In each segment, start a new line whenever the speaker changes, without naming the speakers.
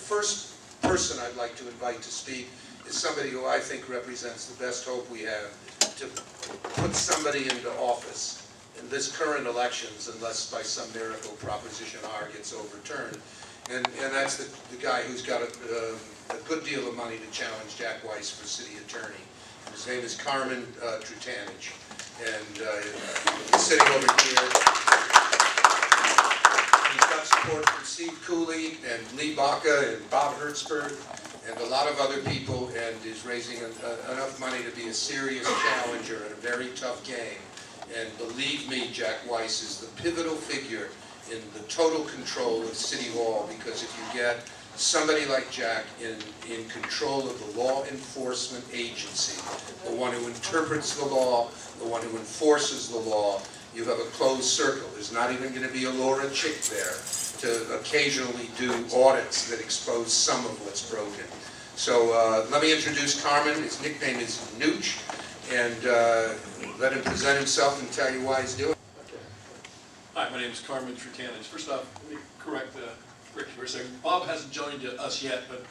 first person I'd like to invite to speak is somebody who I think represents the best hope we have to put somebody into office in this current elections, unless by some miracle Proposition R gets overturned. And that's the guy who's got a good deal of money to challenge Jack Weiss for city attorney. His name is Carmen Trutanich, and he's sitting over here. He's got support from Steve Cooley and Lee Baca and Bob Hertzberg and a lot of other people, and is raising enough money to be a serious challenger in a very tough game. And believe me, Jack Weiss is the pivotal figure in the total control of City Hall, because if you get somebody like Jack in control of the law enforcement agency, the one who interprets the law, the one who enforces the law, you have a closed circle. There's not even going to be a Laura Chick there to occasionally do audits that expose some of what's broken. So let me introduce Carmen. His nickname is Nuch, and let him present himself and tell you why he's doing it.
Okay. Hi, my name is Carmen Trutanich. First off, let me correct you for a second. Bob hasn't joined us yet, but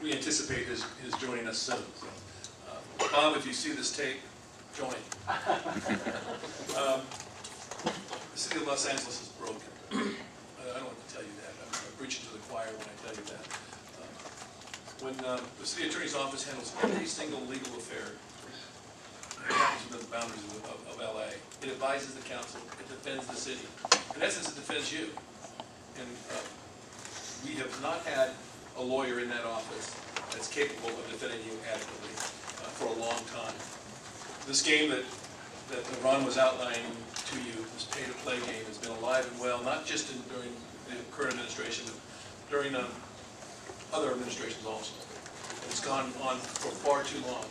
we anticipate his joining us soon. So, Bob, if you see this tape, join. The city of Los Angeles is broken. I don't have to tell you that. I'm preaching to the choir when I tell you that. When the city attorney's office handles every single legal affair that happens within the boundaries of LA, it advises the council, it defends the city. In essence, it defends you. And we have not had a lawyer in that office that's capable of defending you adequately for a long time. This game that Ron was outlining to you, this pay-to-play game, has been alive and well, not just during the current administration, but during other administrations also. It's gone on for far too long.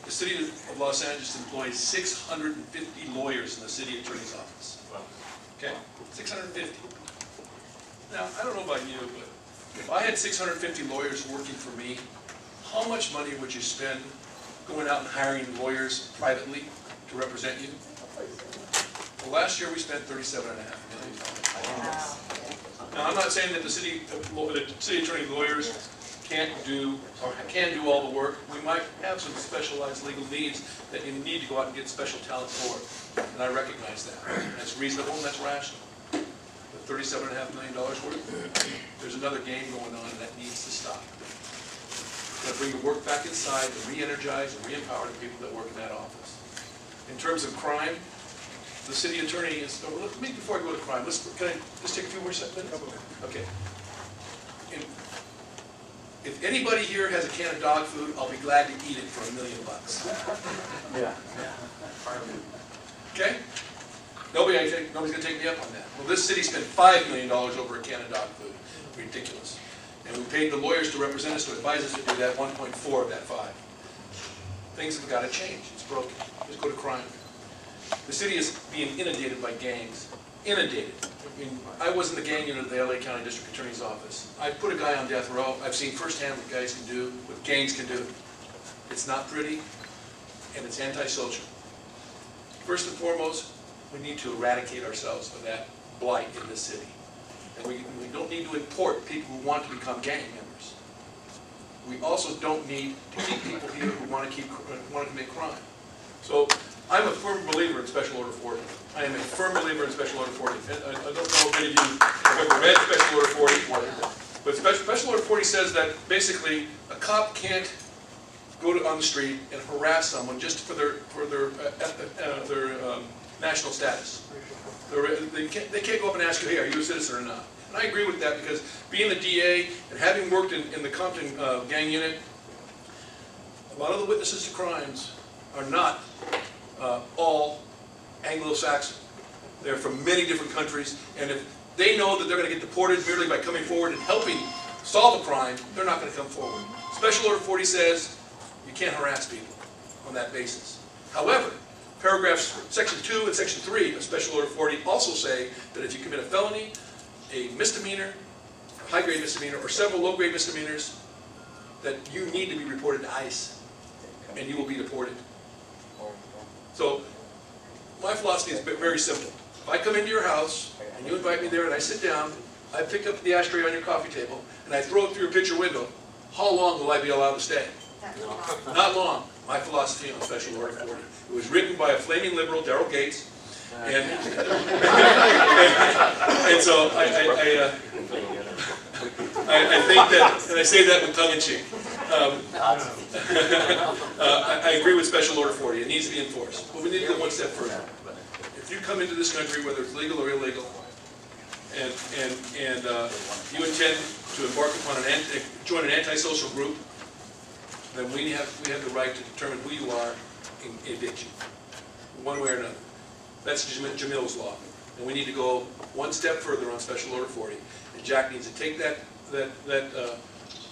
The city of Los Angeles employs 650 lawyers in the city attorney's office. Okay? 650. Now, I don't know about you, but if I had 650 lawyers working for me, how much money would you spend going out and hiring lawyers privately to represent you? Well, last year we spent $37.5 million. Now, I'm not saying that the city attorney lawyers can't do or can do all the work. We might have some specialized legal needs that you need to go out and get special talent for, and I recognize that. That's reasonable and that's rational. But $37.5 million worth, there's another game going on, and that needs to stop. We've got to bring the work back inside, to re-energize and re-empower the people that work in that office. In terms of crime, the city attorney is. Oh, let me, before I go to crime, can I just take a few more minutes? Okay. If anybody here has a can of dog food, I'll be glad to eat it for $1 million.
Yeah.
Okay? Nobody's going to take me up on that. Well, this city spent $5 million over a can of dog food. Ridiculous. And we paid the lawyers to represent us, to advise us to do that, 1.4 of that 5. Things have got to change. It's broken. Let's go to crime. The city is being inundated by gangs. Inundated. I mean, I was in the gang unit of the LA County District Attorney's Office. I put a guy on death row. I've seen firsthand what guys can do, what gangs can do. It's not pretty, and it's antisocial. First and foremost, we need to eradicate ourselves of that blight in this city. And we don't need to import people who want to become gang members. We also don't need to keep people here who want to commit crime. So I'm a firm believer in Special Order 40. I am a firm believer in Special Order 40. I don't know if any of you have ever read Special Order 40, but Special Order 40 says that basically a cop can't go on the street and harass someone just for their national status. They can't go up and ask you, hey, are you a citizen or not? And I agree with that, because being the DA and having worked in the Compton gang unit, a lot of the witnesses to crimes are not all Anglo-Saxon. They're from many different countries, and if they know that they're going to get deported merely by coming forward and helping solve a crime, they're not going to come forward. Special Order 40 says you can't harass people on that basis. However, paragraphs Section 2 and Section 3 of Special Order 40 also say that if you commit a felony, a misdemeanor, a high-grade misdemeanor, or several low-grade misdemeanors, that you need to be reported to ICE, and you will be deported. So, my philosophy is very simple. If I come into your house, and you invite me there, and I sit down, I pick up the ashtray on your coffee table, and I throw it through your picture window, how long will I be allowed to stay? Not long. My philosophy on Special Order 40. It was written by a flaming liberal, Daryl Gates, and, and so I think that, and I say that with tongue in cheek. I agree with Special Order 40. It needs to be enforced. But we need to go one step further. If you come into this country, whether it's legal or illegal, and you intend to embark upon join an antisocial group, then we have the right to determine who you are and evict you, one way or another. That's Jamil's law, and we need to go one step further on Special Order 40. And Jack needs to take that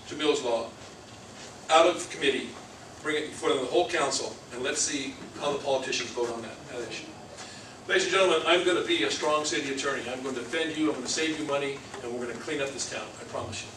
Jamil's law out of committee, bring it in front of the whole council, and let's see how the politicians vote on that issue. Ladies and gentlemen, I'm going to be a strong city attorney. I'm going to defend you, I'm going to save you money, and we're going to clean up this town, I promise you.